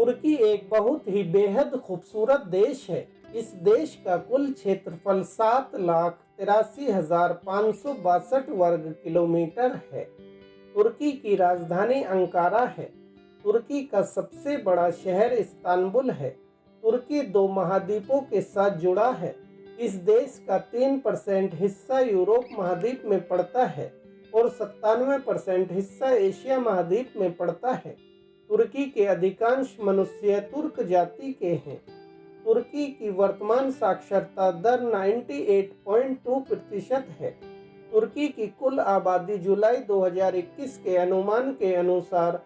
तुर्की एक बहुत ही बेहद खूबसूरत देश है। इस देश का कुल क्षेत्रफल 7,83,562 वर्ग किलोमीटर है। तुर्की की राजधानी अंकारा है। तुर्की का सबसे बड़ा शहर इस्तांबुल है। तुर्की 2 महाद्वीपों के साथ जुड़ा है। इस देश का 3% हिस्सा यूरोप महाद्वीप में पड़ता है और 97% हिस्सा एशिया महाद्वीप में पड़ता है। तुर्की के अधिकांश मनुष्य तुर्क जाति के हैं। तुर्की की वर्तमान साक्षरता दर 98.2% है। तुर्की की कुल आबादी जुलाई 2021 के अनुमान के अनुसार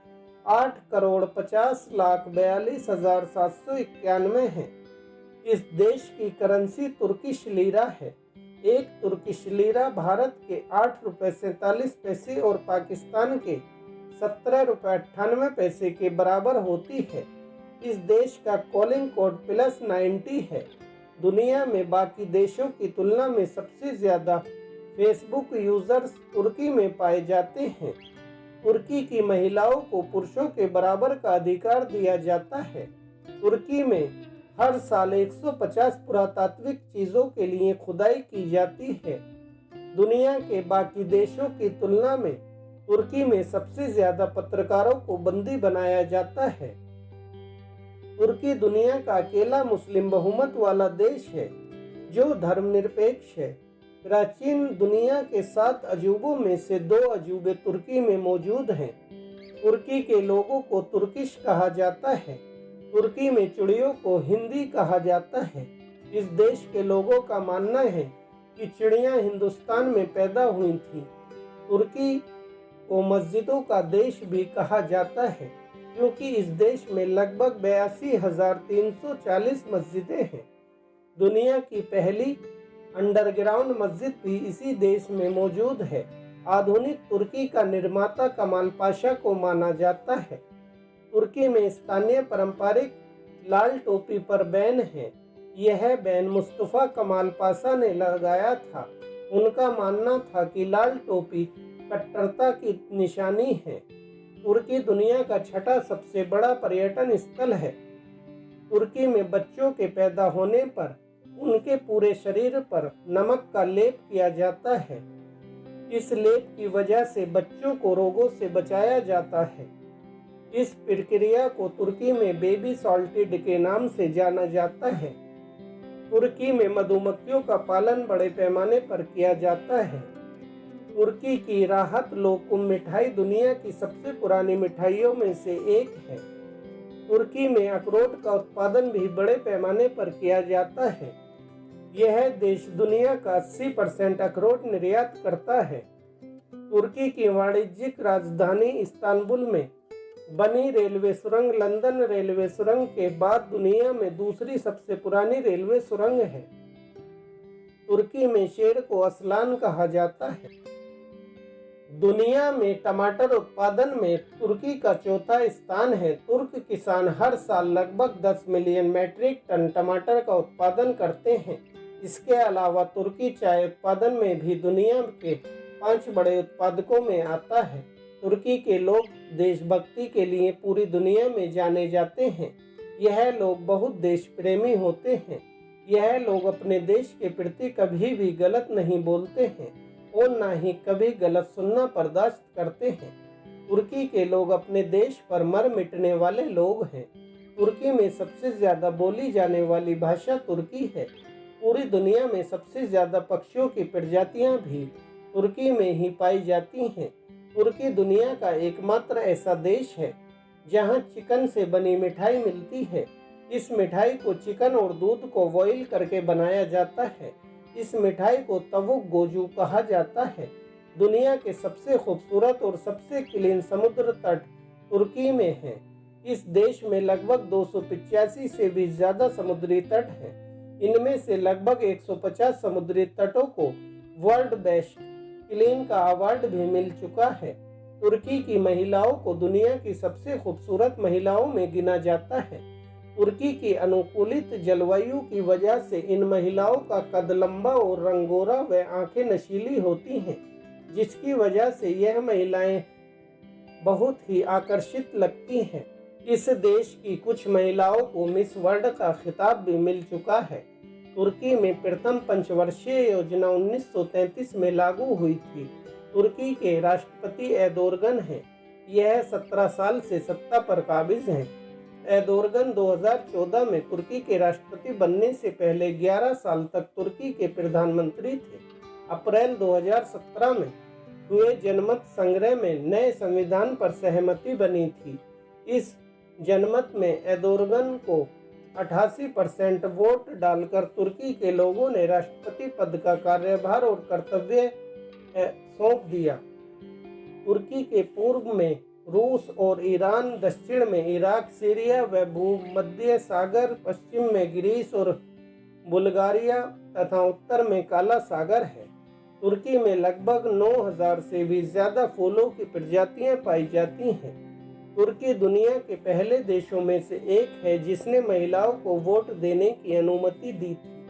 8,50,42,791 है। इस देश की करेंसी तुर्किश लीरा है। एक तुर्किश लीरा भारत के 8 रुपये 47 पैसे और पाकिस्तान के 17 रुपये 98 पैसे के बराबर होती है। इस देश का कॉलिंग कोड +90 है। दुनिया में बाकी देशों की तुलना में सबसे ज़्यादा फेसबुक यूजर्स तुर्की में पाए जाते हैं। तुर्की की महिलाओं को पुरुषों के बराबर का अधिकार दिया जाता है। तुर्की में हर साल 150 पुरातात्विक चीज़ों के लिए खुदाई की जाती है। दुनिया के बाकी देशों की तुलना में तुर्की में सबसे ज़्यादा पत्रकारों को बंदी बनाया जाता है। तुर्की दुनिया का अकेला मुस्लिम बहुमत वाला देश है जो धर्मनिरपेक्ष है। प्राचीन दुनिया के 7 अजूबों में से 2 अजूबे तुर्की में मौजूद हैं। तुर्की के लोगों को तुर्किश कहा जाता है। तुर्की में चिड़ियों को हिंदी कहा जाता है। इस देश के लोगों का मानना है कि चिड़ियां हिंदुस्तान में पैदा हुई थीं। तुर्की को मस्जिदों का देश भी कहा जाता है क्योंकि इस देश में लगभग 82,340 मस्जिदें हैं। दुनिया की पहली अंडरग्राउंड मस्जिद भी इसी देश में मौजूद है। आधुनिक तुर्की का निर्माता कमाल पाशा को माना जाता है। तुर्की में स्थानीय पारंपरिक लाल टोपी पर बैन है। यह बैन मुस्तफ़ा कमाल पाशा ने लगाया था। उनका मानना था कि लाल टोपी कट्टरता की निशानी है। तुर्की दुनिया का 6ठा सबसे बड़ा पर्यटन स्थल है। तुर्की में बच्चों के पैदा होने पर उनके पूरे शरीर पर नमक का लेप किया जाता है। इस लेप की वजह से बच्चों को रोगों से बचाया जाता है। इस प्रक्रिया को तुर्की में बेबी सॉल्टेड के नाम से जाना जाता है। तुर्की में मधुमक्खियों का पालन बड़े पैमाने पर किया जाता है। तुर्की की राहत लोकुम मिठाई दुनिया की सबसे पुरानी मिठाइयों में से एक है। तुर्की में अखरोट का उत्पादन भी बड़े पैमाने पर किया जाता है। यह देश दुनिया का 80% अखरोट निर्यात करता है। तुर्की की वाणिज्यिक राजधानी इस्तांबुल में बनी रेलवे सुरंग लंदन रेलवे सुरंग के बाद दुनिया में दूसरी सबसे पुरानी रेलवे सुरंग है। तुर्की में शेर को असलान कहा जाता है। दुनिया में टमाटर उत्पादन में तुर्की का 4था स्थान है। तुर्क किसान हर साल लगभग 10 मिलियन मैट्रिक टन टमाटर का उत्पादन करते हैं। इसके अलावा तुर्की चाय उत्पादन में भी दुनिया के 5 बड़े उत्पादकों में आता है। तुर्की के लोग देशभक्ति के लिए पूरी दुनिया में जाने जाते हैं। यह लोग बहुत देश प्रेमी होते हैं। यह लोग अपने देश के प्रति कभी भी गलत नहीं बोलते हैं और न ही कभी गलत सुनना बर्दाश्त करते हैं। तुर्की के लोग अपने देश पर मर मिटने वाले लोग हैं। तुर्की में सबसे ज़्यादा बोली जाने वाली भाषा तुर्की है। पूरी दुनिया में सबसे ज़्यादा पक्षियों की प्रजातियां भी तुर्की में ही पाई जाती हैं। तुर्की दुनिया का एकमात्र ऐसा देश है जहां चिकन से बनी मिठाई मिलती है। इस मिठाई को चिकन और दूध को बॉईल करके बनाया जाता है। इस मिठाई को तवुक गोजू कहा जाता है। दुनिया के सबसे खूबसूरत और सबसे क्लीन समुद्र तट तुर्की में है। इस देश में लगभग 285 से भी ज़्यादा समुद्री तट हैं। इनमें से लगभग 150 समुद्री तटों को वर्ल्ड बेस्ट क्लीन का अवार्ड भी मिल चुका है। तुर्की की महिलाओं को दुनिया की सबसे खूबसूरत महिलाओं में गिना जाता है। तुर्की की अनुकूलित जलवायु की वजह से इन महिलाओं का कद लंबा और रंगोरा व आंखें नशीली होती हैं, जिसकी वजह से यह महिलाएं बहुत ही आकर्षित लगती हैं। इस देश की कुछ महिलाओं को मिस वर्ल्ड का खिताब भी मिल चुका है। तुर्की में प्रथम पंचवर्षीय योजना 1933 में लागू हुई थी। तुर्की के राष्ट्रपति एर्दोगन हैं। यह 17 साल से सत्ता पर काबिज हैं। एर्दोगन 2014 में तुर्की के राष्ट्रपति बनने से पहले 11 साल तक तुर्की के प्रधानमंत्री थे। अप्रैल 2017 में हुए जनमत संग्रह में नए संविधान पर सहमति बनी थी। इस जनमत में एर्दोगन को 88% वोट डालकर तुर्की के लोगों ने राष्ट्रपति पद का कार्यभार और कर्तव्य सौंप दिया। तुर्की के पूर्व में रूस और ईरान, दक्षिण में इराक, सीरिया व भूमध्य सागर, पश्चिम में ग्रीस और बुल्गारिया तथा उत्तर में काला सागर है। तुर्की में लगभग 9000 से भी ज्यादा फूलों की प्रजातियां पाई जाती हैं। तुर्की दुनिया के पहले देशों में से एक है जिसने महिलाओं को वोट देने की अनुमति दी थी।